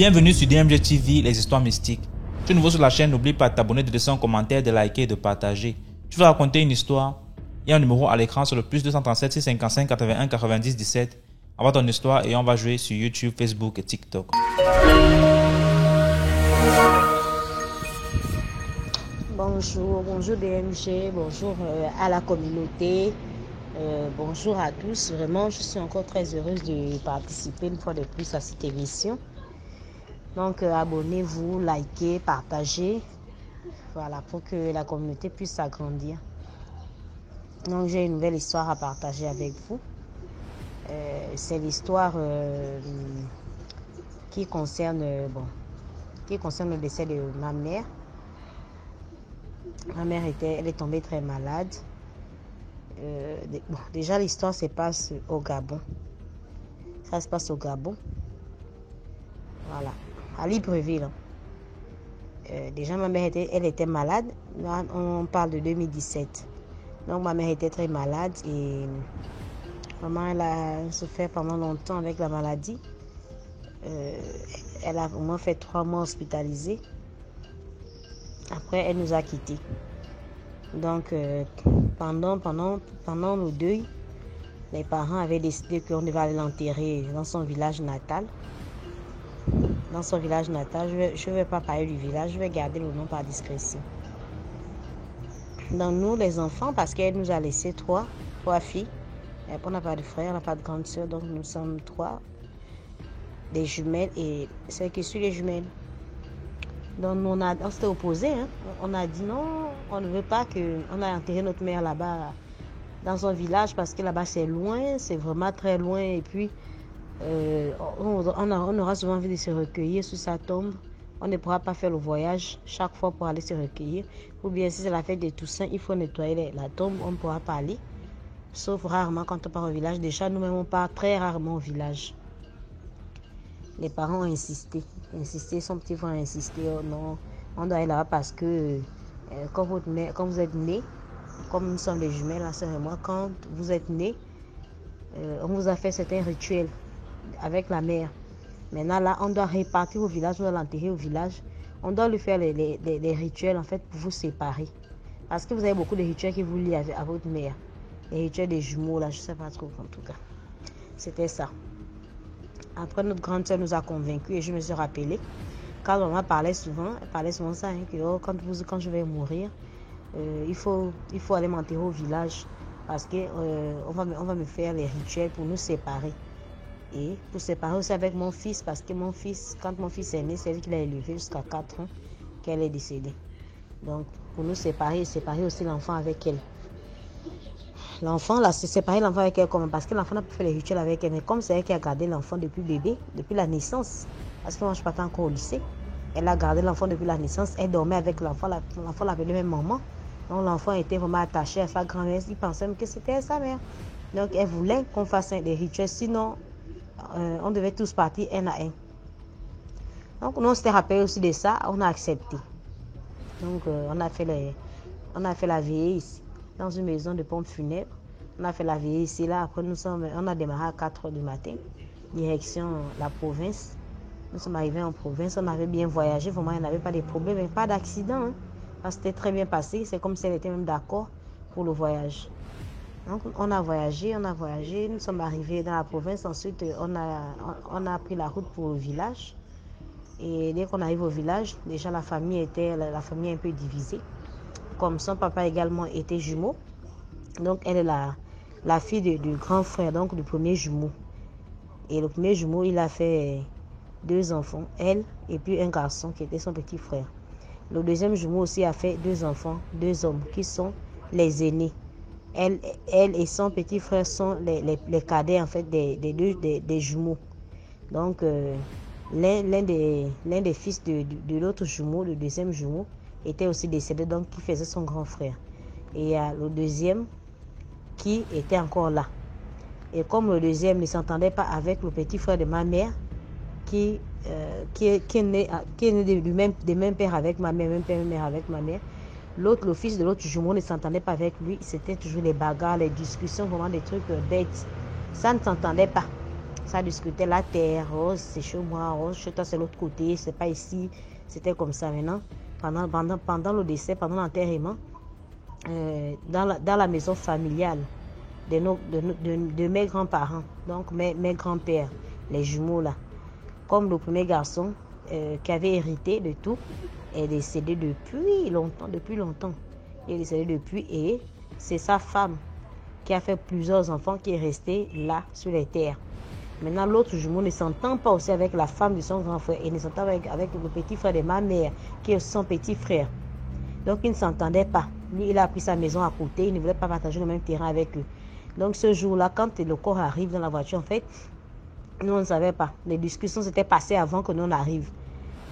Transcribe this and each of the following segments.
Bienvenue sur DMG TV, les histoires mystiques. Si tu es nouveau sur la chaîne, n'oublie pas de t'abonner, de laisser un commentaire, de liker et de partager. Tu veux raconter une histoire? Il y a un numéro à l'écran sur le plus 237 655 81 90 17. Envoie ton histoire et on va jouer sur YouTube, Facebook et TikTok. Bonjour DMG, bonjour à la communauté, bonjour à tous. Vraiment, je suis encore très heureuse de participer une fois de plus à cette émission. Donc, abonnez-vous, likez, partagez, voilà, pour que la communauté puisse s'agrandir. Donc, j'ai une nouvelle histoire à partager avec vous. C'est l'histoire qui concerne le décès de ma mère. Ma mère elle est tombée très malade. Déjà, l'histoire se passe au Gabon. Ça se passe au Gabon. Voilà, à Libreville. Déjà, ma mère elle était malade. Là, on parle de 2017. Donc, ma mère était très malade et maman, elle a souffert pendant longtemps avec la maladie. Elle a au moins fait 3 mois hospitalisée. Après, elle nous a quittés. Donc, pendant le deuil, les parents avaient décidé qu'on devait aller l'enterrer dans son village natal. Dans son village natal, je ne vais pas parler du village, je vais garder le nom par discrétion. Donc, nous, les enfants, parce qu'elle nous a laissé trois filles. On n'a pas de frère, on n'a pas de grande soeur, donc nous sommes 3. Des jumelles et celle qui suit les jumelles. Donc, on s'était opposés. On a dit non, on ne veut pas qu'on ait enterré notre mère là-bas, dans un village, parce que là-bas, c'est loin, c'est vraiment très loin. Et puis, on aura souvent envie de se recueillir sur sa tombe. On ne pourra pas faire le voyage chaque fois pour aller se recueillir. Ou bien, si c'est la fête des Toussaints, il faut nettoyer la tombe, on ne pourra pas aller. Sauf rarement quand on part au village. Déjà, nous-mêmes, on part très rarement au village. Les parents ont insisté, son petit frère a insisté, oh non, on doit aller là-bas parce que quand vous êtes nés, comme nous sommes les jumelles, la sœur et moi, quand vous êtes nés, on vous a fait certains rituels avec la mère. Maintenant là, on doit repartir au village, on doit l'enterrer au village, on doit lui faire les rituels en fait pour vous séparer. Parce que vous avez beaucoup de rituels qui vous lient à votre mère. Les rituels des jumeaux là, je ne sais pas trop en tout cas. C'était ça. Après, notre grande soeur nous a convaincus et je me suis rappelée. Quand maman parlait souvent ça, que quand je vais mourir, il faut aller m'enterrer au village parce que on va me faire les rituels pour nous séparer. Et pour séparer aussi avec mon fils, parce que quand mon fils est né, c'est lui qui l'a élevé jusqu'à 4 ans qu'elle est décédée. Donc, pour nous séparer aussi l'enfant avec elle. L'enfant, là, c'est séparer l'enfant avec elle comment? Parce que l'enfant n'a pas fait les rituels avec elle. Mais comme c'est elle qui a gardé l'enfant depuis bébé, depuis la naissance, parce que moi, je ne suis pas encore au lycée, elle a gardé l'enfant depuis la naissance. Elle dormait avec l'enfant. L'enfant l'appelait même maman. Donc, l'enfant était vraiment attaché à sa grand-mère. Il pensait même que c'était sa mère. Donc, elle voulait qu'on fasse des rituels. Sinon, on devait tous partir un à un. Donc, nous, on s'était rappelé aussi de ça. On a accepté. Donc, on a fait la veillée ici, dans une maison de pompe funèbre. On a fait la veillée ici, là. Après, on a démarré à 4 h du matin, direction la province. Nous sommes arrivés en province, on avait bien voyagé. Vraiment, il n'y avait pas de problème, pas d'accident. C'était très bien passé. C'est comme si elle était même d'accord pour le voyage. Donc, on a voyagé. Nous sommes arrivés dans la province. Ensuite, on a pris la route pour le village. Et dès qu'on arrive au village, déjà la famille est un peu divisée. Comme son papa également était jumeau. Donc, elle est la fille du grand frère, donc du premier jumeau. Et le premier jumeau, il a fait 2 enfants, elle et puis un garçon qui était son petit frère. Le deuxième jumeau aussi a fait 2 enfants, 2 hommes qui sont les aînés. Elle et son petit frère sont les cadets en fait des jumeaux. Donc, l'un des fils de l'autre jumeau, le deuxième jumeau, était aussi décédé, donc qui faisait son grand frère. Et le deuxième qui était encore là. Et comme le deuxième ne s'entendait pas avec le petit frère de ma mère, qui est né des mêmes pères avec ma mère, même père et mère avec ma mère, le fils de l'autre jumeau ne s'entendait pas avec lui. C'était toujours les bagarres, les discussions, vraiment des trucs bêtes. Ça ne s'entendait pas. Ça discutait la terre, oh, c'est chez moi, oh, chez toi c'est l'autre côté, c'est pas ici. C'était comme ça maintenant. Pendant le décès, pendant l'enterrement, dans la maison familiale de mes grands-parents, donc mes grands-pères, les jumeaux là, comme le premier garçon qui avait hérité de tout, est décédé depuis longtemps. Il est décédé depuis et c'est sa femme qui a fait plusieurs enfants qui est restée là sur les terres. Maintenant, l'autre jumeau ne s'entend pas aussi avec la femme de son grand frère et ne s'entend avec le petit frère de ma mère qui est son petit frère. Donc, ils ne s'entendaient pas. Lui, il a pris sa maison à côté, il ne voulait pas partager le même terrain avec eux. Donc, ce jour-là, quand le corps arrive dans la voiture, en fait, nous, on ne savait pas. Les discussions s'étaient passées avant que nous on arrive.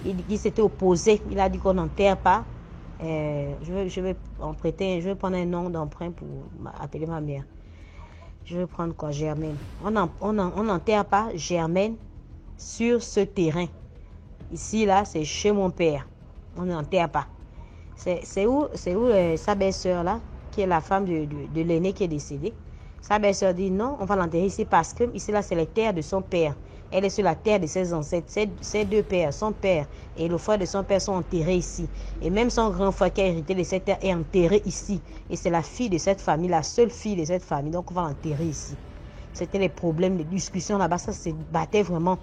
Il s'était opposé. Il a dit qu'on n'enterre pas. Je vais prendre un nom d'emprunt pour appeler ma mère. Je vais prendre quoi? Germaine. On n'enterre pas Germaine sur ce terrain. Ici, là, c'est chez mon père. On n'enterre pas. C'est où sa belle-sœur, là, qui est la femme de l'aîné qui est décédé. Sa belle-sœur dit non, on va l'enterrer ici parce que ici, là, c'est les terres de son père. Elle est sur la terre de ses ancêtres. Ses deux pères, son père et le frère de son père sont enterrés ici. Et même son grand frère qui a hérité de cette terre est enterré ici. Et c'est la fille de cette famille, la seule fille de cette famille. Donc on va l'enterrer ici. C'était les problèmes, les discussions là-bas. Ça se battait vraiment.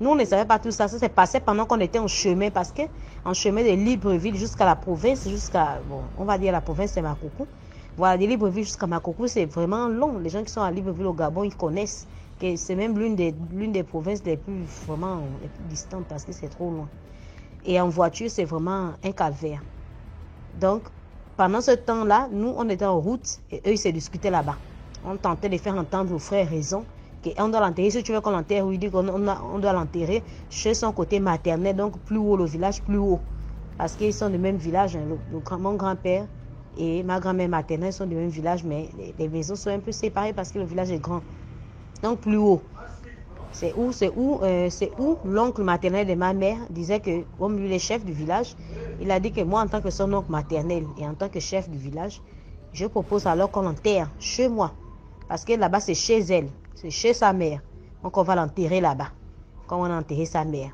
Nous, on ne savait pas tout ça. Ça s'est passé pendant qu'on était en chemin. Parce que en chemin de Libreville jusqu'à la province, bon, on va dire la province c'est Makoukou. Voilà, de Libreville jusqu'à Makoukou, c'est vraiment long. Les gens qui sont à Libreville au Gabon, ils connaissent. C'est même l'une des provinces les plus distantes parce que c'est trop loin. Et en voiture, c'est vraiment un calvaire. Donc, pendant ce temps-là, nous, on était en route et eux, ils se discutaient là-bas. On tentait de faire entendre aux frères raison qu'on doit l'enterrer. Si tu veux qu'on l'enterre, il dit qu'on doit l'enterrer chez son côté maternel, donc plus haut, le village plus haut. Parce qu'ils sont du même village. Mon grand-père et ma grand-mère maternelle sont du même village, mais les maisons sont un peu séparées parce que le village est grand. Donc plus haut. C'est où l'oncle maternel de ma mère disait que, comme lui, le chef du village, il a dit que moi, en tant que son oncle maternel et en tant que chef du village, je propose alors qu'on l'enterre chez moi. Parce que là-bas, c'est chez elle. C'est chez sa mère. Donc, on va l'enterrer là-bas. Comme on a enterré sa mère.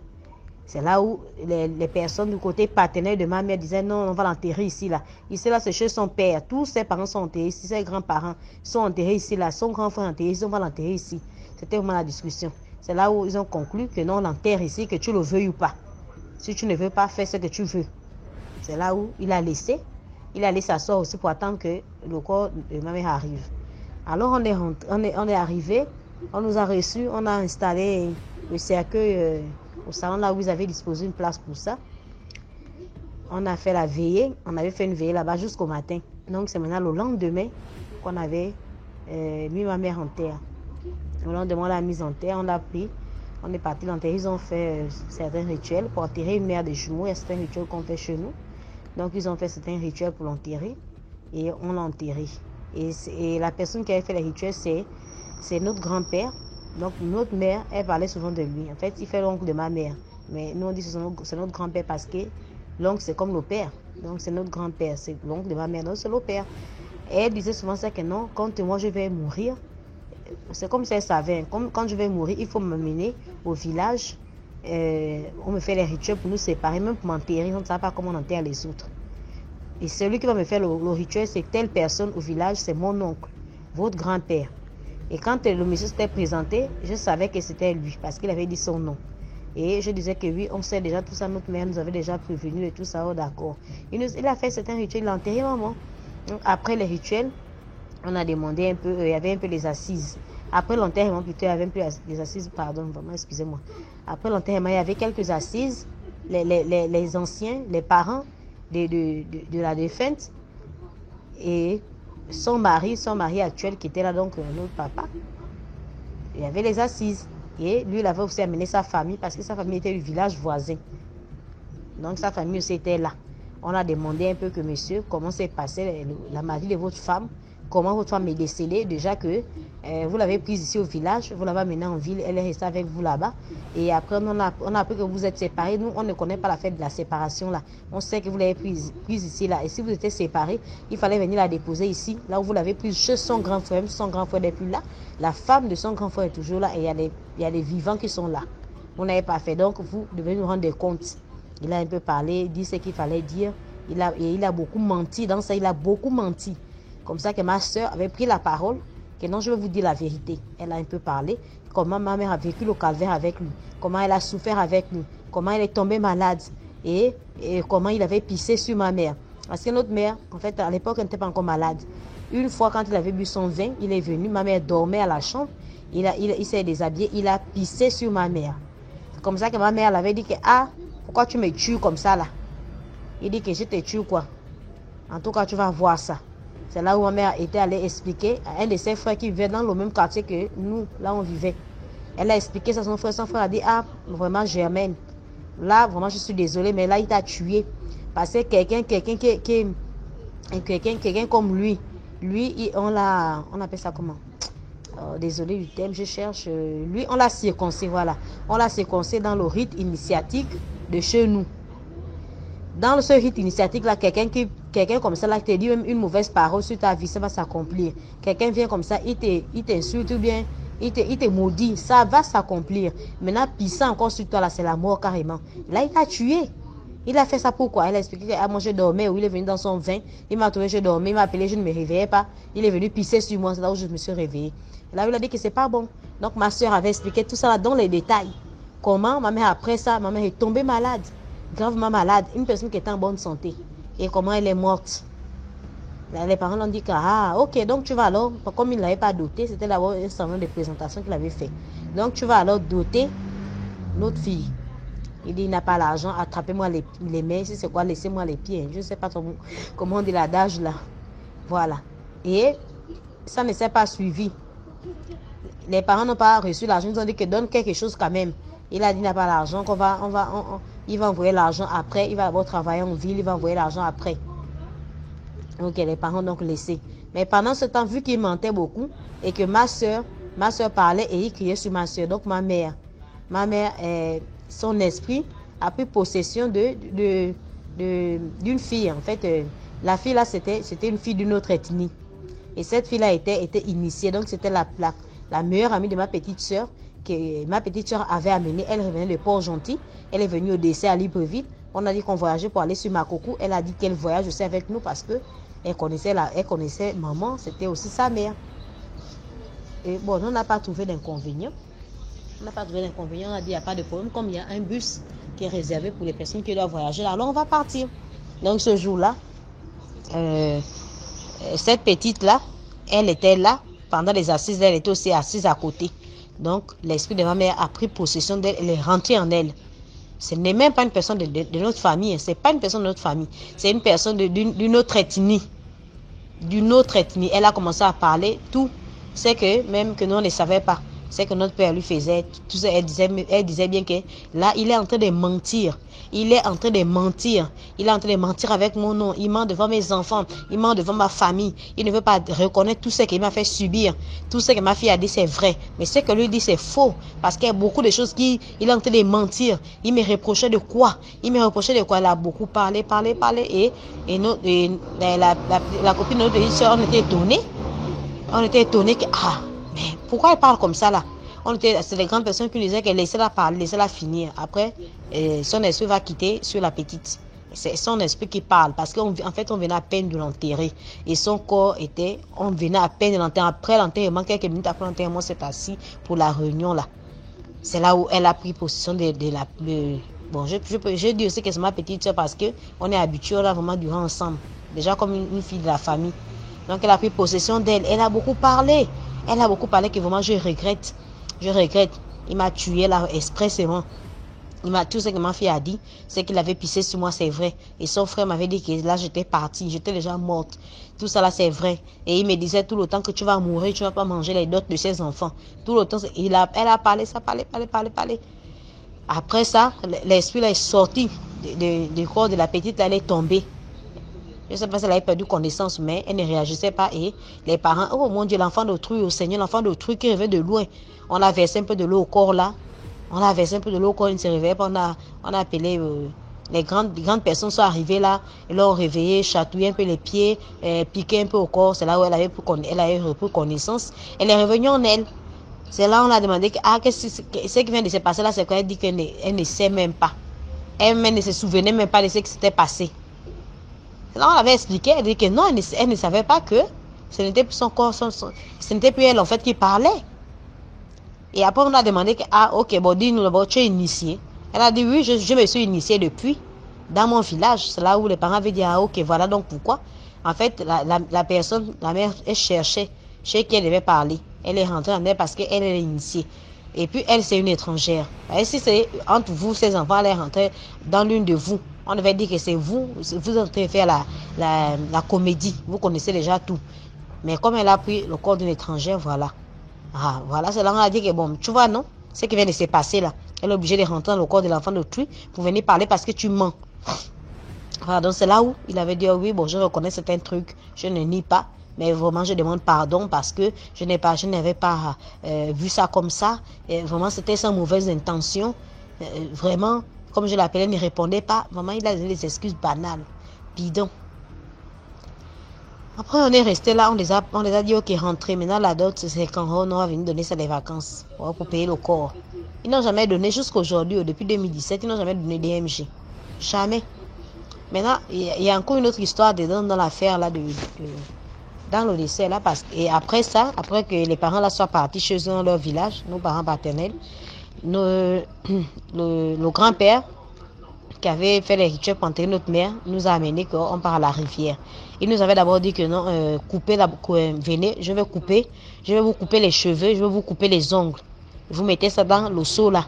C'est là où les personnes du côté paternel de ma mère disaient non, on va l'enterrer ici, là. Ici, là, c'est chez son père. Tous ses parents sont enterrés ici. Ses grands-parents sont enterrés ici, là. Son grand frère est enterré ici, on va l'enterrer ici. C'était vraiment la discussion. C'est là où ils ont conclu que non, on l'enterre ici, que tu le veuilles ou pas. Si tu ne veux pas, fais ce que tu veux. C'est là où il a laissé. Il a laissé s'asseoir aussi pour attendre que le corps de ma mère arrive. Alors, on est arrivé. On nous a reçus. On a installé le cercueil au salon là où ils avaient disposé une place pour ça. On a fait la veillée. On avait fait une veillée là-bas jusqu'au matin. Donc, c'est maintenant le lendemain qu'on avait mis ma mère en terre. Le lendemain, on l'a mise en terre. On l'a pris. On est parti l'enterrer. Ils ont fait certains rituels pour enterrer une mère de jumeaux. Il y a certains rituels qu'on fait chez nous. Donc, ils ont fait certains rituels pour l'enterrer. Et on l'a enterré. Et la personne qui avait fait les rituels, c'est notre grand-père. Donc, notre mère, elle parlait souvent de lui. En fait, il fait l'oncle de ma mère. Mais nous, on dit que c'est notre grand-père parce que l'oncle, c'est comme le père. Donc, c'est notre grand-père. C'est l'oncle de ma mère. Donc, c'est le père. Et elle disait souvent ça que non, quand moi, je vais mourir, c'est comme si elle savait. Comme quand je vais mourir, il faut m'amener au village. On me fait les rituels pour nous séparer, même pour m'enterrer. On ne sait pas comment on enterre les autres. Et celui qui va me faire le rituel, c'est telle personne au village, c'est mon oncle, votre grand-père. Et quand le monsieur s'était présenté, je savais que c'était lui, parce qu'il avait dit son nom. Et je disais que oui, on sait déjà tout ça, notre mère nous avait déjà prévenu et tout ça, oh, d'accord. Il a fait certains rituels, il a enterré maman. Donc, après les rituels, on a demandé un peu, il y avait un peu les assises. Après l'enterrement, plutôt, il y avait un peu les assises, pardon, vraiment, excusez-moi. Après l'enterrement, il y avait quelques assises. Les anciens, les parents de la défunte et son mari actuel qui était là, donc notre papa, il y avait les assises. Et lui, il avait aussi amené sa famille parce que sa famille était du village voisin. Donc sa famille aussi était là. On a demandé un peu que monsieur, comment s'est passé la maladie de votre femme, comment votre femme est décédée. Déjà que vous l'avez prise ici au village, vous l'avez amenée en ville, elle est restée avec vous là-bas. Et après, on a appris que vous êtes séparés. Nous, on ne connaît pas la fête de la séparation là. On sait que vous l'avez prise ici là. Et si vous étiez séparés, il fallait venir la déposer ici, là où vous l'avez prise chez son grand frère. Même son grand frère n'est plus là. La femme de son grand frère est toujours là et il y a des vivants qui sont là. Vous n'avez pas fait. Donc, vous devez nous rendre compte. Il a un peu parlé, dit ce qu'il fallait dire. Il a beaucoup menti. Dans ça, il a beaucoup menti. Comme ça que ma soeur avait pris la parole. Que non, je vais vous dire la vérité. Elle a un peu parlé. Comment ma mère a vécu le calvaire avec lui. Comment elle a souffert avec lui. Comment elle est tombée malade. Et comment il avait pissé sur ma mère. Parce que notre mère, en fait, à l'époque, elle n'était pas encore malade. Une fois, quand il avait bu son vin, il est venu. Ma mère dormait à la chambre. Il s'est déshabillé. Il a pissé sur ma mère. C'est comme ça que ma mère l'avait dit que, ah, pourquoi tu me tues comme ça là? Il dit que je te tue quoi. En tout cas, tu vas voir ça. C'est là où ma mère était allée expliquer à un de ses frères qui vivait dans le même quartier que nous, là où on vivait. Elle a expliqué ça à son frère. Son frère a dit, ah, vraiment, Germaine, là, vraiment, je suis désolée, mais là, il t'a tué. Parce que quelqu'un comme lui, on appelle ça comment? Désolé du thème, je cherche. Lui, on l'a circoncis, voilà. On l'a circoncis dans le rite initiatique de chez nous. Dans ce rite initiatique là, quelqu'un comme ça là, qui te dit même une mauvaise parole sur ta vie, ça va s'accomplir. Quelqu'un vient comme ça, il t'insulte ou bien il te maudit, ça va s'accomplir. Maintenant, pissant encore sur toi là, c'est la mort carrément. Là, il t'a tué. Il a fait ça pourquoi? Il a expliqué que moi je dormais, ou il est venu dans son vin, il m'a trouvé, je dormais, il m'a appelé, je ne me réveillais pas. Il est venu pisser sur moi, c'est là où je me suis réveillée. Là, il a dit que c'est pas bon. Donc ma soeur avait expliqué tout ça là dans les détails. Comment ma mère, après ça, ma mère est tombée malade. Gravement malade, une personne qui était en bonne santé. Et comment elle est morte. Les parents ont dit que, ah, ok, donc tu vas alors, comme il ne l'avait pas doté, c'était d'abord un salon de présentation qu'il avait fait. Donc tu vas alors doter notre fille. Il dit, il n'a pas l'argent, attrapez-moi les mains, si c'est quoi, laissez-moi les pieds. Je ne sais pas comment on dit l'adage là. Voilà. Et ça ne s'est pas suivi. Les parents n'ont pas reçu l'argent, ils ont dit que donne quelque chose quand même. Il a dit, il n'a pas l'argent, il va envoyer l'argent après. Il va d'abord travailler en ville, il va envoyer l'argent après. Donc, les parents ont donc laissé. Mais pendant ce temps, vu qu'il mentait beaucoup et que ma soeur parlait et il criait sur ma soeur, donc ma mère, son esprit a pris possession d'une fille. En fait, la fille là, c'était une fille d'une autre ethnie. Et cette fille-là était initiée. Donc, c'était la meilleure amie de ma petite soeur. Que ma petite soeur avait amené, elle revenait de Port-Gentil, elle est venue au décès à Libreville. On a dit qu'on voyageait pour aller sur Makoko. Elle a dit qu'elle voyage aussi avec nous parce que elle connaissait maman, c'était aussi sa mère. Et bon, on n'a pas trouvé d'inconvénient. On a dit il n'y a pas de problème. Comme il y a un bus qui est réservé pour les personnes qui doivent voyager, alors on va partir. Donc ce jour-là, cette petite-là, elle était là pendant les assises, elle était aussi assise à côté. Donc, l'esprit de ma mère a pris possession d'elle, elle est rentrée en elle. Ce n'est même pas une personne de notre famille, ce n'est pas une personne de notre famille, c'est une personne d'une autre ethnie. D'une autre ethnie. Elle a commencé à parler tout. C'est que même que nous on ne savait pas. C'est que notre père lui faisait tout ça. Elle disait bien que là, il est en train de mentir. Il est en train de mentir. Il est en train de mentir avec mon nom. Il ment devant mes enfants. Il ment devant ma famille. Il ne veut pas reconnaître tout ce qu'il m'a fait subir. Tout ce que ma fille a dit, c'est vrai. Mais ce que lui dit, c'est faux. Parce qu'il y a beaucoup de choses qu'il est en train de mentir. Il me reprochait de quoi? Il a beaucoup parlé. Et la copine de notre petite soeur, on était étonnés. On était étonnés que, ah, mais pourquoi elle parle comme ça là? C'est les grandes personnes qui nous disaient qu'elle laissait la parler, laissez-la finir. Après, son esprit va quitter sur la petite. C'est son esprit qui parle parce qu'en fait, on venait à peine de l'enterrer. Et son corps on venait à peine de l'enterrer. Après l'enterrement, quelques minutes après l'enterrement, on s'est assis pour la réunion là. C'est là où elle a pris possession bon, je dis aussi que c'est ma petite soeur parce qu'on est habitués, on a vraiment duré ensemble. Déjà comme une fille de la famille. Donc elle a pris possession d'elle. Elle a beaucoup parlé. Que vraiment je regrette. Il m'a tué là expressément. Tout ce que ma fille a dit, c'est qu'il avait pissé sur moi, c'est vrai. Et son frère m'avait dit que là j'étais partie, j'étais déjà morte. Tout ça là c'est vrai. Et il me disait tout le temps que tu vas mourir, tu vas pas manger les dots de ses enfants. Tout le temps, elle a parlé. Après ça, l'esprit là est sorti du corps de la petite, elle est tombée. Je ne sais pas si elle avait perdu connaissance, mais elle ne réagissait pas. Et les parents, oh mon Dieu, l'enfant d'autrui, au Seigneur, l'enfant d'autrui qui revient de loin. On a versé un peu de l'eau au corps là. On a versé un peu de l'eau au corps, il ne se réveillait pas. On a appelé, les grandes personnes sont arrivées là. Ils l'ont réveillé, chatouillé un peu les pieds, piqué un peu au corps. C'est là où elle avait repris connaissance. Elle est revenue en elle. C'est là où on a demandé ce qui vient de se passer là, c'est qu'elle dit qu'elle ne sait même pas. Elle-même ne se souvenait même pas de ce qui s'était passé. Là, on avait expliqué, elle dit que non, elle ne savait pas que ce n'était plus son corps, ce n'était plus elle en fait qui parlait. Et après, on a demandé que, ok, bon, dis-nous d'abord, tu es initiée. Elle a dit, oui, je me suis initiée depuis, dans mon village. C'est là où les parents avaient dit, ok, voilà donc pourquoi. En fait, la personne, la mère, elle cherchait chez qui elle devait parler. Elle est rentrée en elle parce qu'elle est initiée. Et puis, elle, c'est une étrangère. Et si c'est entre vous, ces enfants, elle est rentrée dans l'une de vous. On devait dire que c'est vous êtes en train de faire la comédie. Vous connaissez déjà tout. Mais comme elle a pris le corps d'une étrangère, voilà. Voilà, c'est là qu'on a dit que bon, tu vois, non? Ce qui vient de se passer là. Elle est obligée de rentrer dans le corps de l'enfant d'autrui pour venir parler parce que tu mens. Voilà, donc c'est là où il avait dit, oui, bon, je reconnais certains trucs, je ne nie pas. Mais vraiment, je demande pardon parce que je n'avais pas vu ça comme ça. Et vraiment, c'était sans mauvaise intention. Vraiment, comme je l'appelais, il ne répondait pas. Vraiment, il a donné des excuses banales. Bidon. Après, on est resté là, on les a dit, ok, rentrez. Maintenant, la dot, c'est quand on va venir donner ça les vacances pour payer le corps. Ils n'ont jamais donné, jusqu'aujourd'hui, depuis 2017, ils n'ont jamais donné DMG. Jamais. Maintenant, il y a encore une autre histoire dedans dans l'affaire là dans le lycée là, et après ça, après que les parents là soient partis chez eux dans leur village, nos parents paternels, le grand-père qui avait fait les rituels pour enterrer notre mère nous a amené qu'on part à la rivière. Il nous avait d'abord dit que non, venez, je vais vous couper les cheveux, je vais vous couper les ongles. Vous mettez ça dans le seau là.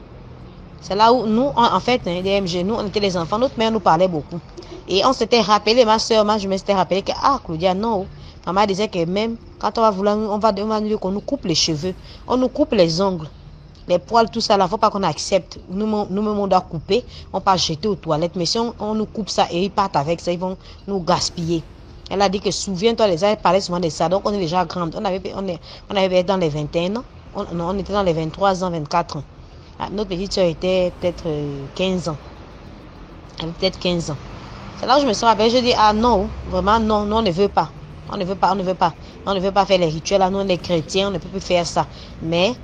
C'est là où nous, en fait, DMG, nous, on était les enfants, notre mère nous parlait beaucoup. Et on s'était rappelé, je me s'était rappelé que, Claudia, non. Maman disait que même quand on va vouloir, on va demander qu'on nous coupe les cheveux, on nous coupe les ongles, les poils, tout ça, là, faut pas qu'on accepte. Nous-mêmes, on doit couper, on pas jeter aux toilettes. Mais si on nous coupe ça et ils partent avec ça, ils vont nous gaspiller. Elle a dit que souviens-toi, elle parlait souvent de ça. Donc on est déjà grande. On avait dans les 21 ans. On était dans les 23 ans, 24 ans. Notre petite soeur était peut-être 15 ans. Elle avait peut-être 15 ans. C'est là où je me suis rappelée. Je dis, non, vraiment, non, on ne veut pas. On ne veut pas faire les rituels. Nous, les chrétiens, on ne peut plus faire ça. Mais,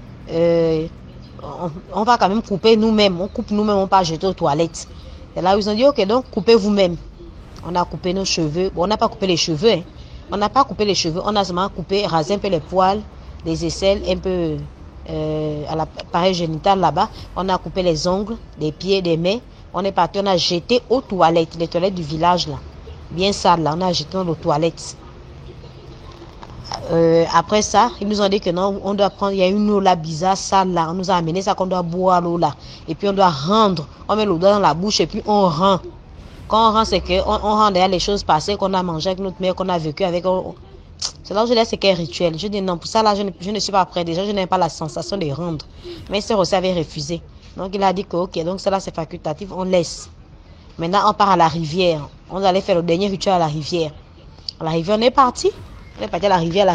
on va quand même couper nous-mêmes. On coupe nous-mêmes, on ne va pas jeter aux toilettes. C'est là où ils ont dit, ok, donc coupez vous-même. On a coupé nos cheveux. Bon, on n'a pas coupé les cheveux. Hein. On n'a pas coupé les cheveux. On a seulement rasé un peu les poils, les aisselles, un peu à l'appareil génital là-bas. On a coupé les ongles, les pieds, les mains. On est parti, on a jeté aux toilettes, les toilettes du village là. Bien sale là, on a jeté dans les toilettes. Après ça, ils nous ont dit que non, on doit prendre, il y a une eau là bizarre, sale là. On nous a amené ça qu'on doit boire l'eau là. Et puis on doit rendre. On met l'eau dans la bouche et puis on rend. Quand on rend, c'est qu'on rend derrière les choses passées qu'on a mangé avec notre mère, qu'on a vécu avec. C'est là où je dis c'est qu'un rituel. Je dis non, pour ça là, je ne suis pas prête. Déjà, je n'aime pas la sensation de rendre. Mais sœur aussi avait refusé. Donc il a dit que ok, donc cela c'est facultatif, on laisse. Maintenant, on part à la rivière. On allait faire le dernier rituel à la rivière. À la rivière, on est parti. On est parti à la rivière.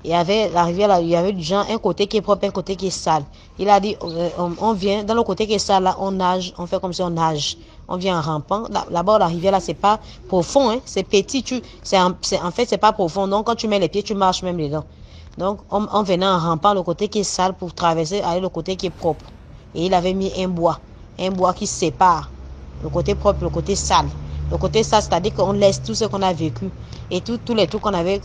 Et la rivière, là, il y avait du genre un côté qui est propre, un côté qui est sale. Il a dit, on vient, dans le côté qui est sale, là, on nage, on fait comme si on nage. On vient en rampant. Là-bas, la rivière, là, c'est pas profond, hein. C'est petit. En fait, c'est pas profond. Donc, quand tu mets les pieds, tu marches même dedans. Donc, on venait en rampant le côté qui est sale pour traverser, aller le côté qui est propre. Et il avait mis un bois qui sépare le côté propre, le côté sale. Le côté sale, c'est-à-dire qu'on laisse tout ce qu'on a vécu et tous les trucs qu'on avait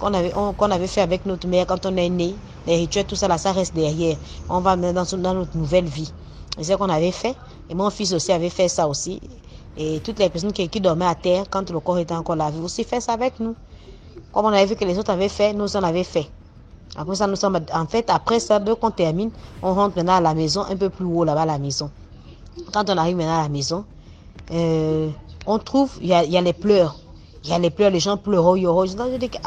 fait avec notre mère quand on est né, les rituels, tout ça là, ça reste derrière. On va dans notre nouvelle vie. C'est ce qu'on avait fait. Et mon fils aussi avait fait ça aussi. Et toutes les personnes qui dormaient à terre, quand le corps était encore là, avaient aussi fait ça avec nous. Comme on avait vu que les autres avaient fait, nous en avions fait. Après ça, après ça, dès qu'on termine, on rentre maintenant à la maison, un peu plus haut là-bas à la maison. Quand on arrive maintenant à la maison, on trouve, il y a les pleurs. Il y a les pleurs, les gens pleurent. Je dis que,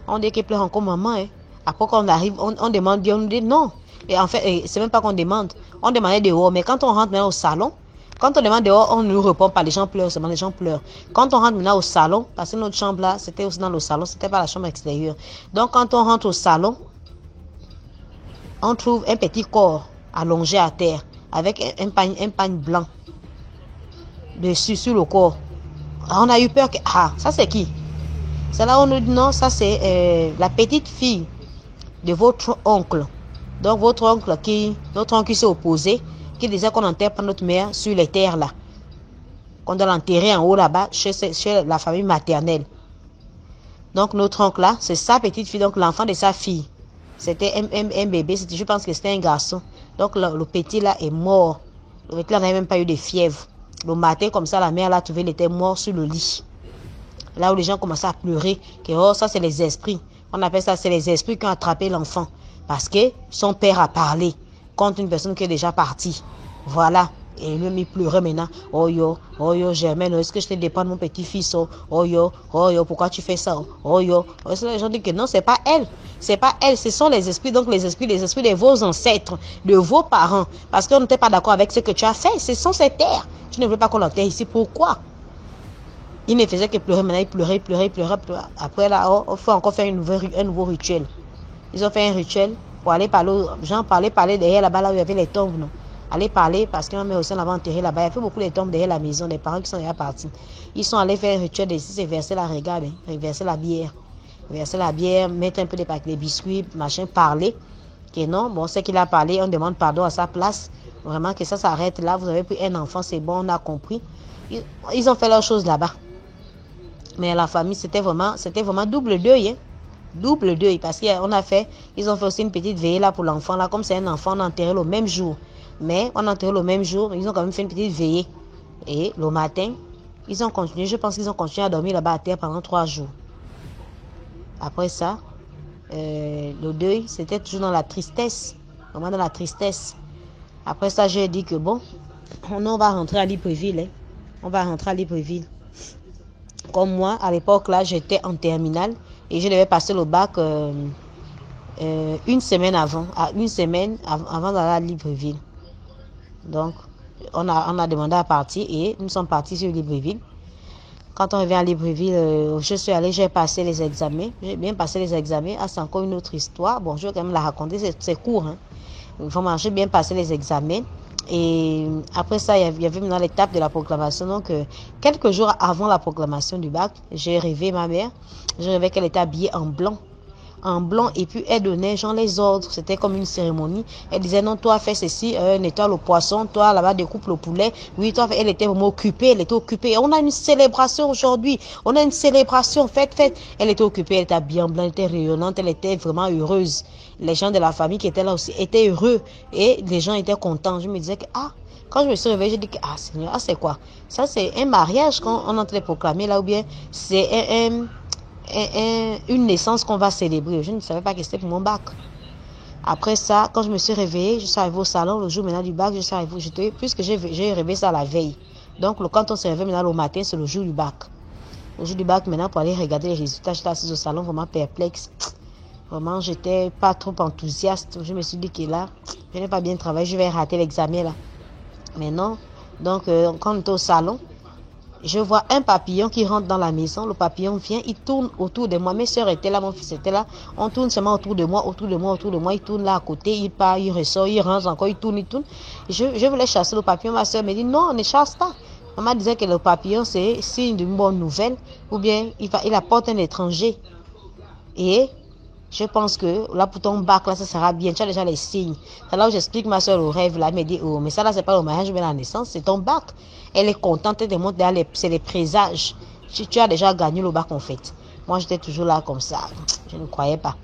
on dit qu'ils pleurent encore maman. Hein. Après, quand on arrive, on demande Dieu, on nous dit non. Et en fait, c'est même pas qu'on demande. On demandait dehors, mais quand on rentre maintenant au salon, Quand on demande dehors, on ne nous répond pas. Les gens pleurent seulement, les gens pleurent. Quand on rentre maintenant au salon, parce que notre chambre là, c'était aussi dans le salon, c'était pas la chambre extérieure. Donc quand on rentre au salon, on trouve un petit corps allongé à terre avec un pagne blanc dessus sur le corps. On a eu peur que ça c'est qui? C'est là où on nous dit non, ça c'est la petite fille de votre oncle. Donc notre oncle qui s'est opposé, qui disait qu'on enterre pas notre mère sur les terres là, qu'on doit l'enterrer en haut là-bas chez la famille maternelle. Donc notre oncle là, c'est sa petite fille, donc l'enfant de sa fille. C'était un bébé, je pense que c'était un garçon. Donc le petit là est mort. Le petit là n'avait même pas eu de fièvre. Le matin comme ça, la mère l'a trouvé, il était mort sur le lit. Là où les gens commençaient à pleurer, que oh ça c'est les esprits. On appelle ça, c'est les esprits qui ont attrapé l'enfant. Parce que son père a parlé contre une personne qui est déjà partie. Voilà. Et lui, il pleurait maintenant. Oh yo, Germaine, est-ce que je te dépends de mon petit-fils? Oh yo, pourquoi tu fais ça? Oh yo. Les gens disent que non, c'est pas elle. C'est pas elle, ce sont les esprits. Donc les esprits de vos ancêtres, de vos parents. Parce qu'on n'était pas d'accord avec ce que tu as fait. Ce sont ces terres. Tu ne veux pas qu'on l'enterre ici. Pourquoi? Il ne faisait que pleurer. Maintenant, il pleurait. Après, là, il faut encore faire un nouveau rituel. Ils ont fait un rituel pour aller parler aux gens, parler derrière là-bas, là où il y avait les tombes, non? Aller parler parce qu'un mère aussi l'avait enterré là-bas. Il y avait beaucoup de tombes derrière la maison, des parents qui sont déjà partis. Ils sont allés faire un rituel ici, c'est verser la regarde, verser la bière. Verser la bière, mettre un peu des biscuits, machin, parler. Que non, bon, c'est qu'il a parlé, on demande pardon à sa place. Vraiment que ça s'arrête là. Vous avez pris un enfant, c'est bon, on a compris. Ils ont fait leurs choses là-bas. Mais la famille, c'était vraiment double deuil, hein. Double deuil, parce qu'ils ont fait aussi une petite veillée là pour l'enfant là, comme c'est un enfant, on a enterré le même jour. Mais on a enterré le même jour, ils ont quand même fait une petite veillée. Et le matin, ils ont continué, je pense qu'ils ont continué à dormir là-bas à terre pendant 3 jours. Après ça, le deuil, c'était toujours dans la tristesse, vraiment dans la tristesse. Après ça, j'ai dit que bon, on va rentrer à Libreville, hein. On va rentrer à Libreville. Comme moi, à l'époque là, j'étais en terminale et je devais passer le bac une semaine avant d'aller à Libreville. Donc, on a demandé à partir et nous sommes partis sur Libreville. Quand on revient à Libreville, je suis allée, j'ai passé les examens. J'ai bien passé les examens. Ah, c'est encore une autre histoire. Bon, je vais quand même la raconter, c'est court, hein. Vraiment, j'ai bien passé les examens. Et après ça, il y avait maintenant l'étape de la proclamation. Donc, quelques jours avant la proclamation du bac, j'ai rêvé ma mère. J'ai rêvé qu'elle était habillée en blanc. En blanc, et puis elle donnait genre les ordres. C'était comme une cérémonie. Elle disait non, toi fais ceci, nettoie le poisson, toi là-bas découpe le poulet. Oui, toi, elle était vraiment occupée, elle était occupée. On a une célébration aujourd'hui. On a une célébration, fête. Elle était occupée, elle était bien blanc, elle était rayonnante, elle était vraiment heureuse. Les gens de la famille qui étaient là aussi étaient heureux et les gens étaient contents. Je me disais que quand je me suis réveillée, j'ai dit que Seigneur, c'est quoi? Ça c'est un mariage quand on entrait proclamer là, ou bien c'est une naissance qu'on va célébrer. Je ne savais pas que c'était pour mon bac. Après ça, quand je me suis réveillée, je suis arrivée au salon le jour maintenant du bac, puisque j'ai rêvé ça la veille. Donc quand on se réveille maintenant le matin, c'est le jour du bac. Le jour du bac maintenant, pour aller regarder les résultats, j'étais assise au salon vraiment perplexe. Vraiment, j'étais pas trop enthousiaste. Je me suis dit que là, je n'ai pas bien travaillé, je vais rater l'examen là. Mais non. Donc, quand on était au salon, je vois un papillon qui rentre dans la maison. Le papillon vient, il tourne autour de moi. Mes soeurs étaient là, mon fils était là. On tourne seulement autour de moi. Il tourne là à côté, il part, il ressort, il rentre encore, il tourne. Je voulais chasser le papillon. Ma soeur me dit non, on ne chasse pas. Maman disait que le papillon, c'est signe d'une bonne nouvelle. Ou bien, il apporte un étranger. Et je pense que là, pour ton bac, là, ça sera bien. Tu as déjà les signes. C'est là où j'explique ma soeur le rêve. Là, elle me dit, oh, mais ça, là, c'est pas le mariage, mais la naissance, c'est ton bac. Elle est contente, elle demande, c'est les présages. Tu as déjà gagné le bac, en fait. Moi, j'étais toujours là comme ça. Je ne croyais pas.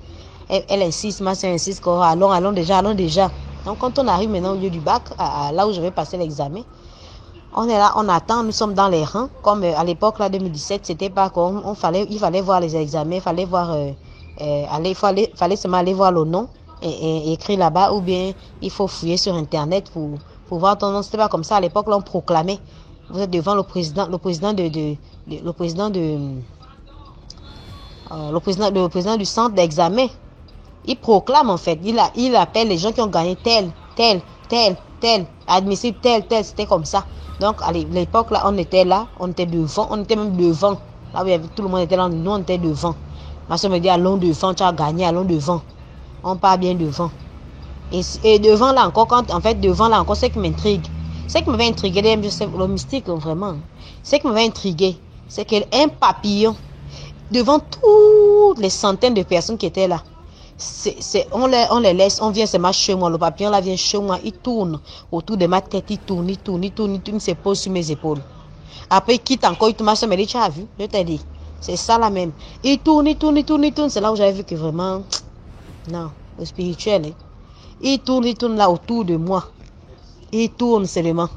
Elle insiste, ma soeur insiste, allons déjà. Donc, quand on arrive maintenant au lieu du bac, là où je vais passer l'examen, on est là, on attend, nous sommes dans les rangs. Comme à l'époque, là, 2017, c'était pas comme, il fallait voir les examens, il fallait voir, fallait seulement aller voir le nom et écrit là-bas, ou bien il faut fouiller sur internet pour voir ton nom. C'était pas comme ça à l'époque, là on proclamait. Vous êtes devant le président du centre d'examen. Il proclame en fait, il appelle les gens qui ont gagné tel tel, admissible tel, c'était comme ça. Donc à l'époque là, on était devant, on était même devant. Là où il y avait, tout le monde était là, nous on était devant. Ma soeur me dit allons devant, tu as gagné, allons devant. On part bien devant. Et devant là encore, devant là encore, c'est qui m'intrigue. Ce qui m'avait intrigué, le mystique vraiment. Ce qui m'avait intrigué, c'est qu'un papillon, devant toutes les centaines de personnes qui étaient là, on les laisse, on vient se mettre chez moi. Le papillon là vient chez moi, il tourne autour de ma tête, il tourne, il se pose sur mes épaules. Après il quitte encore, il tourne, ma soeur me dit, tu as vu, je t'ai dit, c'est ça là même. Il tourne, c'est là où j'avais vu que vraiment, non, le spirituel, hein. Il tourne là autour de moi. Il tourne seulement.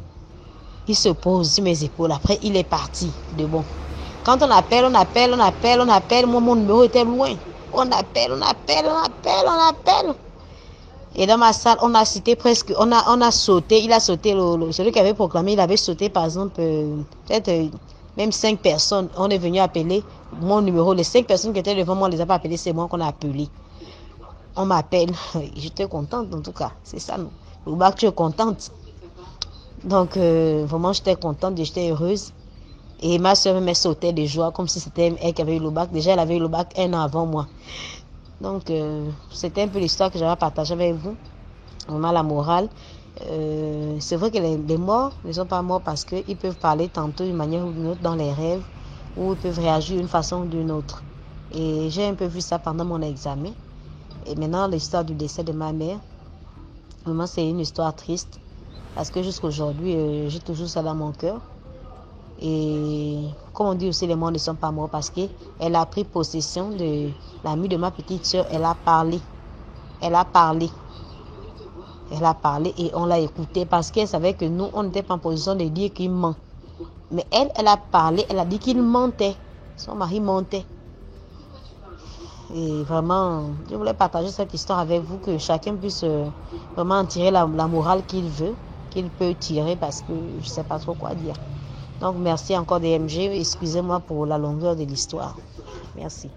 Il se pose sur mes épaules. Après, il est parti de bon. Quand on appelle, moi, mon numéro était loin. On appelle. Et dans ma salle, on a cité presque, on a sauté. Il a sauté, celui qui avait proclamé, il avait sauté, par exemple, peut-être même 5 personnes. On est venu appeler mon numéro. Les 5 personnes qui étaient devant moi, on les a pas appelées, c'est moi qu'on a appelé. On m'appelle. J'étais contente, en tout cas. C'est ça, non? Le bac, tu es contente. Donc, vraiment, j'étais contente, j'étais heureuse. Et ma soeur me sautait de joie, comme si c'était elle qui avait eu le bac. Déjà, elle avait eu le bac 1 an avant moi. Donc, c'était un peu l'histoire que j'avais partagée avec vous. Vraiment, la morale. C'est vrai que les morts ne sont pas morts parce qu'ils peuvent parler tantôt d'une manière ou d'une autre dans les rêves, ou ils peuvent réagir d'une façon ou d'une autre. Et j'ai un peu vu ça pendant mon examen. Et maintenant, l'histoire du décès de ma mère, vraiment, c'est une histoire triste. Parce que jusqu'à aujourd'hui, j'ai toujours ça dans mon cœur. Et comme on dit aussi, les morts ne sont pas morts parce qu'elle a pris possession de l'amie de ma petite soeur. Elle a parlé et on l'a écouté parce qu'elle savait que nous, on n'était pas en position de dire qu'il ment. Mais elle a parlé, elle a dit qu'il mentait. Son mari mentait. Et vraiment, je voulais partager cette histoire avec vous, que chacun puisse vraiment en tirer la morale qu'il veut, qu'il peut tirer, parce que je ne sais pas trop quoi dire. Donc, merci encore DMG. Excusez-moi pour la longueur de l'histoire. Merci.